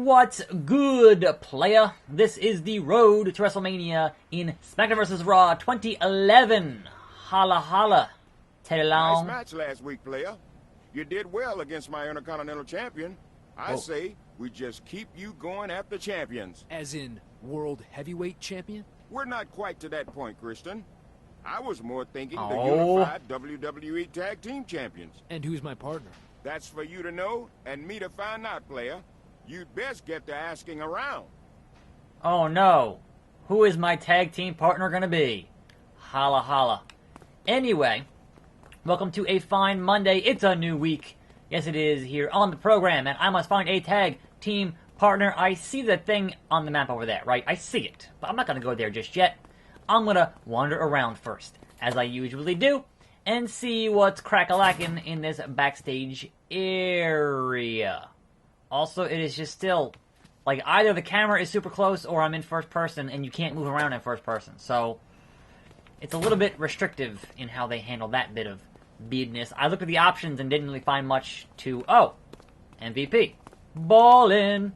What's good, player? This is the road to WrestleMania in SmackDown vs. Raw 2011. Holla holla. Teddy Long. Nice match last week, player. You did well against my Intercontinental Champion. I say we just keep you going after champions. As in World Heavyweight Champion? We're not quite to that point, Christian. I was more thinking the unified WWE Tag Team Champions. And who's my partner? That's for you to know and me to find out, player. You'd best get to asking around. Oh no. Who is my tag team partner gonna be? Holla holla. Anyway, welcome to a fine Monday. It's a new week. Yes, it is here on the program, and I must find a tag team partner. I see the thing on the map over there, right? I see it, but I'm not gonna go there just yet. I'm gonna wander around first, as I usually do, and see what's crack-a-lackin' in this backstage area. Also, it is just still, like, either the camera is super close or I'm in first person and you can't move around in first person. So, it's a little bit restrictive in how they handle that bit of business. I looked at the options and didn't really find much to... Oh, MVP. Ballin'.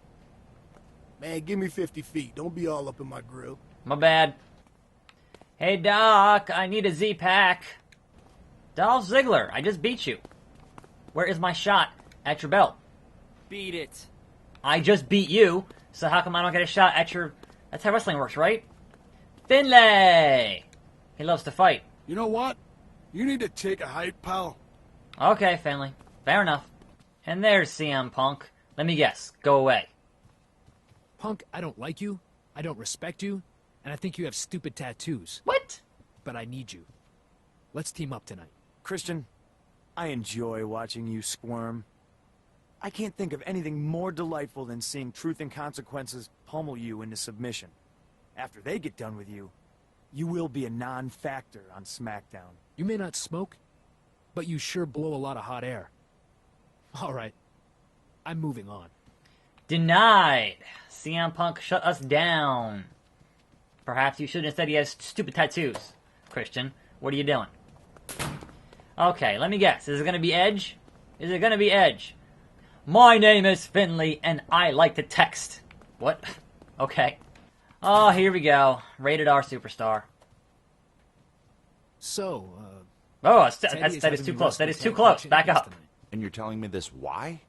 Man, give me 50 feet. Don't be all up in my grill. My bad. Hey, Doc, I need a Z-Pack. Dolph Ziggler, I just beat you. Where is my shot at your belt? Beat it. I just beat you, so how come I don't get a shot at your... That's how wrestling works, right? Finlay! He loves to fight. You know what? You need to take a hike, pal. Okay, Finlay. Fair enough. And there's CM Punk. Let me guess. Go away. Punk, I don't like you, I don't respect you, and I think you have stupid tattoos. What? But I need you. Let's team up tonight. Christian, I enjoy watching you squirm. I can't think of anything more delightful than seeing Truth and Consequences pummel you into submission. After they get done with you, you will be a non-factor on SmackDown. You may not smoke, but you sure blow a lot of hot air. All right, I'm moving on. Denied. CM Punk shut us down. Perhaps you shouldn't have said he has stupid tattoos. Christian, what are you doing? Okay, let me guess. Is it going to be Edge? Is it going to be Edge? My name is Finley, and I like to text. What? Okay. Oh, here we go. Rated R Superstar. So, Oh, that is too close. That is too close. Back up. And you're telling me this why?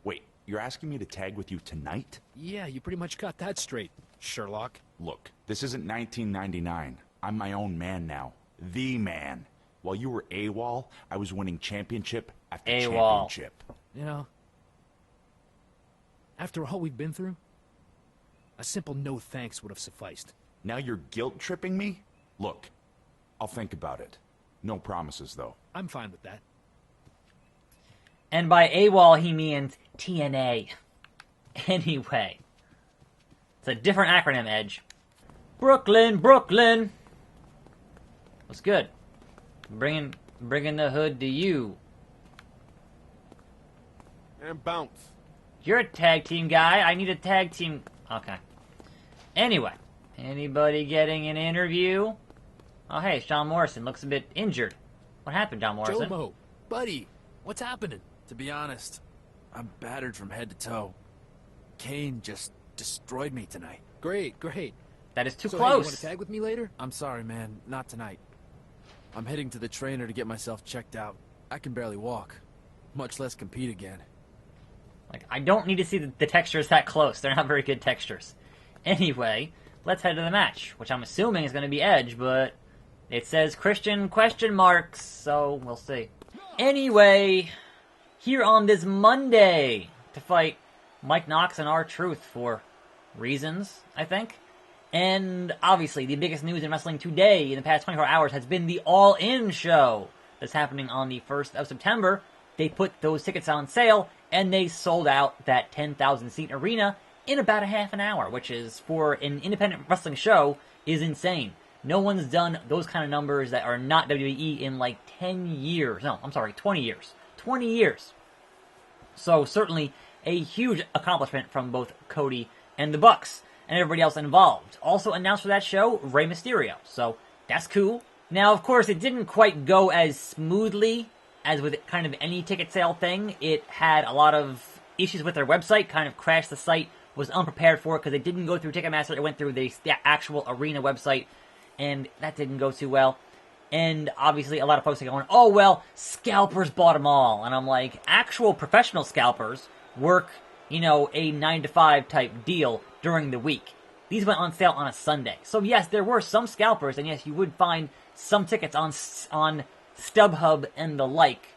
Wait, you're asking me to tag with you tonight? Yeah, you pretty much got that straight, Sherlock. Look, this isn't 1999. I'm my own man now. The man. While you were AWOL, I was winning championship after championship. You know, after all we've been through, a simple no thanks would have sufficed. Now you're guilt-tripping me? Look, I'll think about it. No promises, though. I'm fine with that. And by AWOL, he means TNA. Anyway. It's a different acronym, Edge. Brooklyn, Brooklyn! What's good? Bringing the hood to you. And bounce. You're a tag team guy. I need a tag team... Okay. Anyway. Anybody getting an interview? Oh, hey, John Morrison looks a bit injured. What happened, John Morrison? Jomo, buddy, what's happening? To be honest, I'm battered from head to toe. Kane just destroyed me tonight. Great, great. That is too So, close. hey, you want to tag with me later? I'm sorry, man. Not tonight. I'm heading to the trainer to get myself checked out. I can barely walk, much less compete again. Like, I don't need to see the textures that close. They're not very good textures. Anyway, let's head to the match, which I'm assuming is going to be Edge, but it says Christian question marks, so we'll see. Anyway, here on this Monday to fight Mike Knox and R-Truth for reasons, I think. And obviously, the biggest news in wrestling today in the past 24 hours has been the All In show that's happening on the 1st of September. They put those tickets on sale, and they sold out that 10,000-seat arena in about a half an hour, which is, for an independent wrestling show, is insane. No one's done those kind of numbers that are not WWE in like 10 years. No, I'm sorry, 20 years. 20 years. So certainly a huge accomplishment from both Cody and the Bucks and everybody else involved. Also announced for that show, Rey Mysterio. So that's cool. Now, of course, it didn't quite go as smoothly as with kind of any ticket sale thing. It had a lot of issues with their website, kind of crashed the site was unprepared for it because it didn't go through Ticketmaster. It went through the actual arena website, and that didn't go too well. And obviously, a lot of folks are going, oh, well, scalpers bought them all. And I'm like, actual professional scalpers work, you know, a 9-to-5 type deal during the week. These went on sale on a Sunday. So, yes, there were some scalpers, and yes, you would find some tickets on StubHub and the like,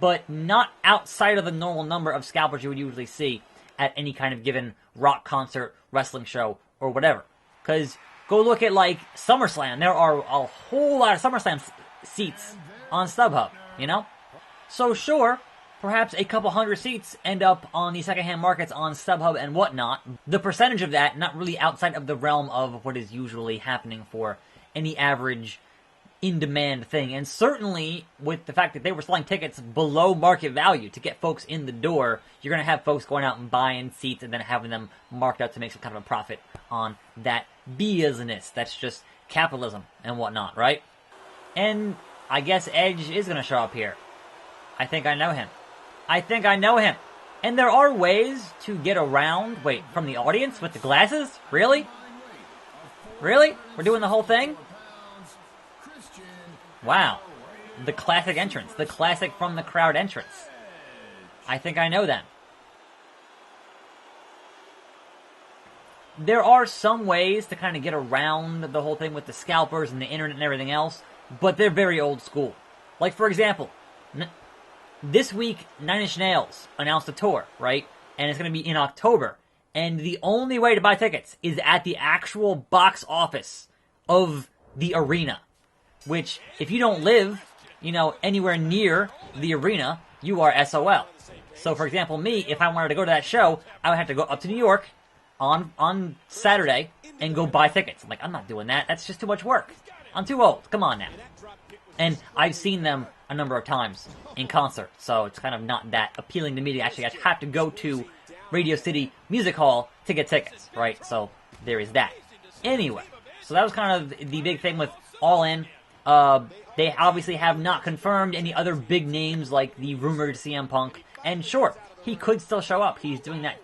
but not outside of the normal number of scalpers you would usually see at any kind of given rock concert, wrestling show, or whatever. Because go look at, like, SummerSlam. There are a whole lot of SummerSlam seats on StubHub, you know? So, sure, perhaps a couple hundred seats end up on the secondhand markets on StubHub and whatnot. The percentage of that, not really outside of the realm of what is usually happening for any average in-demand thing. And certainly, with the fact that they were selling tickets below market value to get folks in the door, you're going to have folks going out and buying seats and then having them marked up to make some kind of a profit on that business. That's just capitalism and whatnot, right? And I guess Edge is going to show up here. I think I know him. And there are ways to get around, wait, from the audience with the glasses? Really? Really? We're doing the whole thing? Wow. The classic entrance. The classic from the crowd entrance. I think I know them. There are some ways to kind of get around the whole thing with the scalpers and the internet and everything else, but they're very old school. Like, for example, this week, Nine Inch Nails announced a tour, right? And it's going to be in October. And the only way to buy tickets is at the actual box office of the arena. Which, if you don't live, you know, anywhere near the arena, you are SOL. So, for example, me, if I wanted to go to that show, I would have to go up to New York on Saturday and go buy tickets. I'm like, I'm not doing that. That's just too much work. I'm too old. Come on now. And I've seen them a number of times in concert, so it's kind of not that appealing to me to actually have to go to Radio City Music Hall to get tickets, right? So, there is that. Anyway, so that was kind of the big thing with All In. They obviously have not confirmed any other big names like the rumored CM Punk. And sure, he could still show up. He's doing that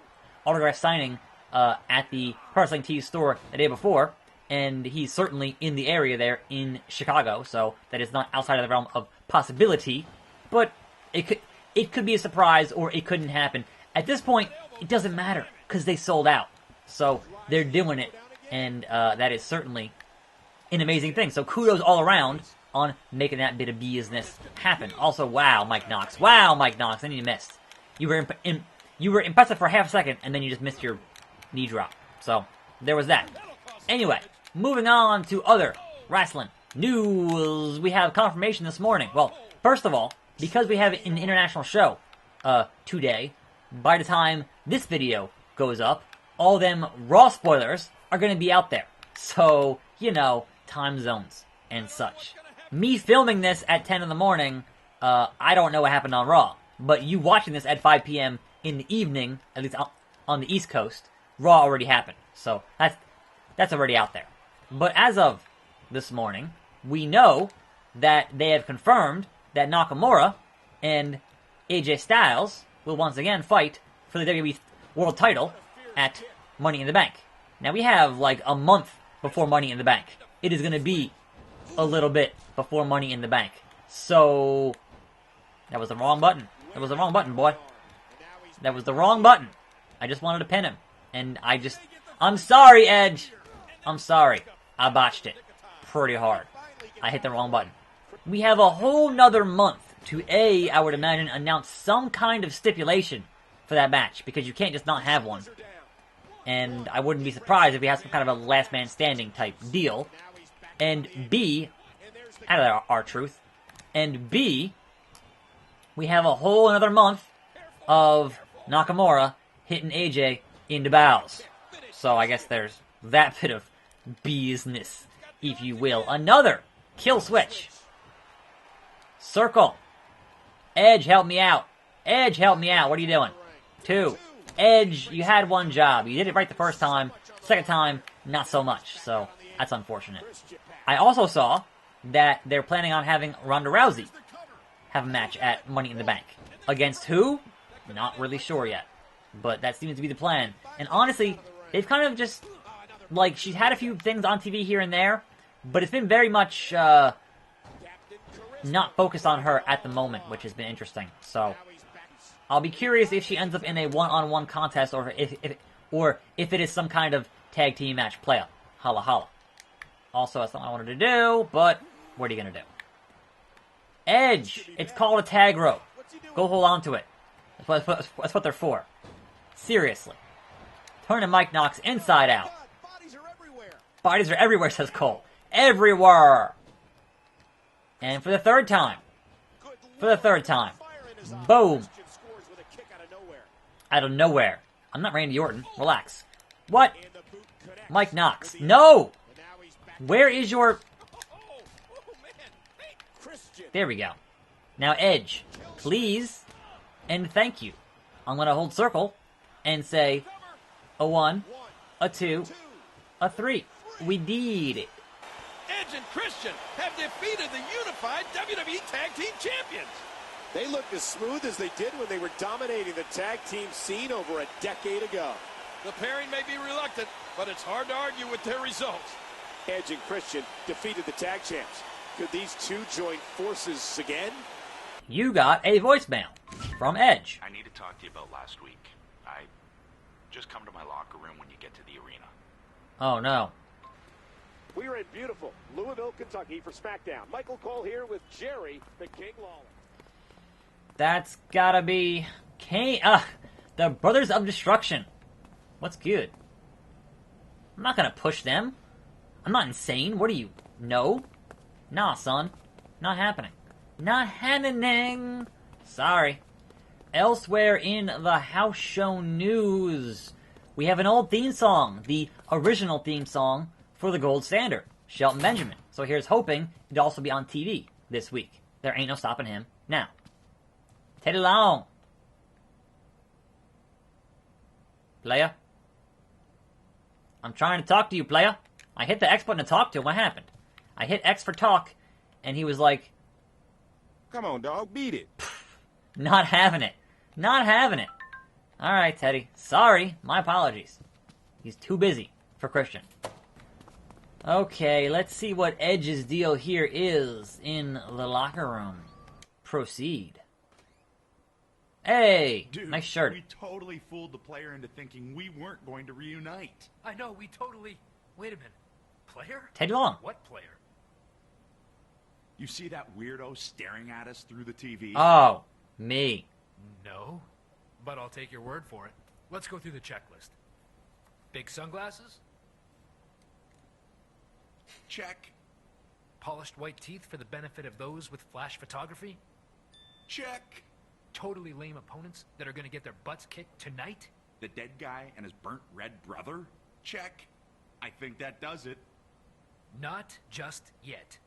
autograph signing at the Pro Wrestling Tees store the day before. And he's certainly in the area there in Chicago. So that is not outside of the realm of possibility. But it could be a surprise or it couldn't happen. At this point, it doesn't matter because they sold out. So they're doing it. And that is certainly an amazing thing. So kudos all around on making that bit of business happen. Also, wow, Mike Knox. Wow, Mike Knox. Then you missed. You were impressive for half a second, and then you just missed your knee drop. So, there was that. Anyway, moving on to other wrestling news. We have confirmation this morning. Well, first of all, because we have an international show today, by the time this video goes up, all them Raw spoilers are going to be out there. So, you know, time zones and such. Me filming this at 10 in the morning, I don't know what happened on Raw. But you watching this at 5 p.m. in the evening, at least on the East Coast, Raw already happened. So that's already out there. But as of this morning, we know that they have confirmed that Nakamura and AJ Styles will once again fight for the WWE World title at Money in the Bank. Now we have like a month before Money in the Bank. It is going to be a little bit before Money in the Bank. So, that was the wrong button. That was the wrong button, boy. That was the wrong button. I just wanted to pin him. And I'm sorry, Edge. I'm sorry. I botched it pretty hard. I hit the wrong button. We have a whole nother month to I would imagine, announce some kind of stipulation for that match. Because you can't just not have one. And I wouldn't be surprised if we have some kind of a last man standing type deal. And B, out of our truth. And B, we have a whole another month of Nakamura hitting AJ in the bowels. So I guess there's that bit of business, if you will. Another kill switch. Circle. Edge, help me out. Edge, help me out. What are you doing? 2. Edge, you had one job. You did it right the first time. Second time, not so much. So that's unfortunate. I also saw that they're planning on having Ronda Rousey have a match at Money in the Bank. Against who? Not really sure yet. But that seems to be the plan. And honestly, they've kind of just, like, she's had a few things on TV here and there, but it's been very much not focused on her at the moment, which has been interesting. So I'll be curious if she ends up in a one-on-one contest, or if it is some kind of tag team match playoff. Holla holla. Also, that's not what I wanted to do, but what are you gonna do? Edge! It's called a tag rope. Go hold on to it. That's what they're for. Seriously. Turning Mike Knox inside out. Bodies are everywhere, says Cole. Everywhere! And for the third time. Boom! Out of nowhere. I'm not Randy Orton. Relax. What? Mike Knox. No! Where is your... There we go. Now Edge. Please. And thank you. I'm going to hold circle and say a 1, a 2, a 3. We did it. Edge and Christian have defeated the unified WWE Tag Team Champions. They look as smooth as they did when they were dominating the tag team scene over a decade ago. The pairing may be reluctant, but it's hard to argue with their results. Edge and Christian defeated the tag champs. Could these two join forces again? You got a voicemail from Edge. I need to talk to you about last week. Just come to my locker room when you get to the arena. Oh, no. We are in beautiful Louisville, Kentucky for SmackDown. Michael Cole here with Jerry, the King Lawler. That's gotta be the Brothers of Destruction. What's good? I'm not gonna push them. I'm not insane. What are you? No? Nah, son. Not happening. Not happening. Sorry. Elsewhere in the house show news, we have an old theme song, the original theme song for the Gold Standard, Shelton Benjamin. So here's hoping it'll also be on TV this week. There ain't no stopping him now. Teddy Long. Playa. I'm trying to talk to you, playa. I hit the X button to talk to him. What happened? I hit X for talk, and he was like... Come on, dog. Beat it. Not having it. Not having it. Alright, Teddy. Sorry. My apologies. He's too busy for Christian. Okay, let's see what Edge's deal here is in the locker room. Proceed. Hey! Dude, nice shirt. We totally fooled the player into thinking we weren't going to reunite. I know, we totally... Wait a minute. Player? Teddy Long. What player? You see that weirdo staring at us through the TV? Oh, me. No, but I'll take your word for it. Let's go through the checklist. Big sunglasses? Check. Polished white teeth for the benefit of those with flash photography? Check. Totally lame opponents that are going to get their butts kicked tonight? The dead guy and his burnt red brother? Check. I think that does it. Not just yet.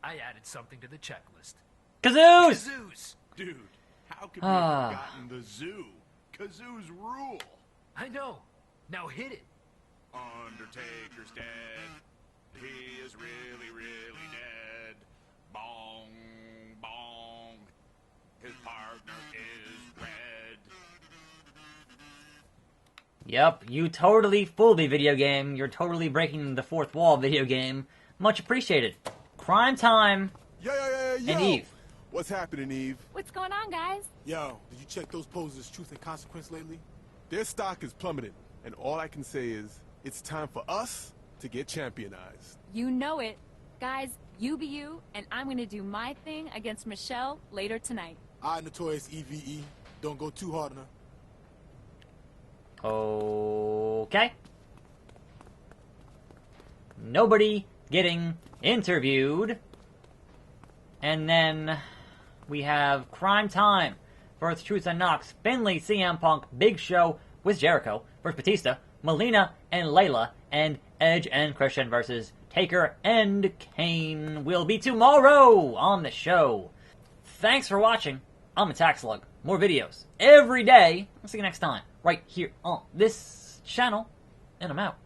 I added something to the checklist. Kazoos! Kazoos! Dude, how could we have forgotten the zoo? Kazoos rule. I know. Now hit it. Undertaker's dead. He is really, really dead. Bong, bong. His partner is red. Yep, you totally fooled me, video game. You're totally breaking the fourth wall, video game. Much appreciated. Crime time. Yo. And Eve. What's happening, Eve? What's going on, guys? Yo, did you check those poses' Truth and Consequence lately? Their stock is plummeting, and all I can say is, it's time for us to get championized. You know it. Guys, you be you, and I'm gonna do my thing against Michelle later tonight. Notorious EVE. Don't go too hard on her. Okay. Nobody getting interviewed. And then we have Crime Time versus Truth and Knox, Finlay, CM Punk, Big Show with Jericho versus Batista, Melina and Layla, and Edge and Christian versus Taker and Kane will be tomorrow on the show. Thanks for watching. I'm Attack Slug. More videos every day. I'll see you next time, right here on this channel, and I'm out.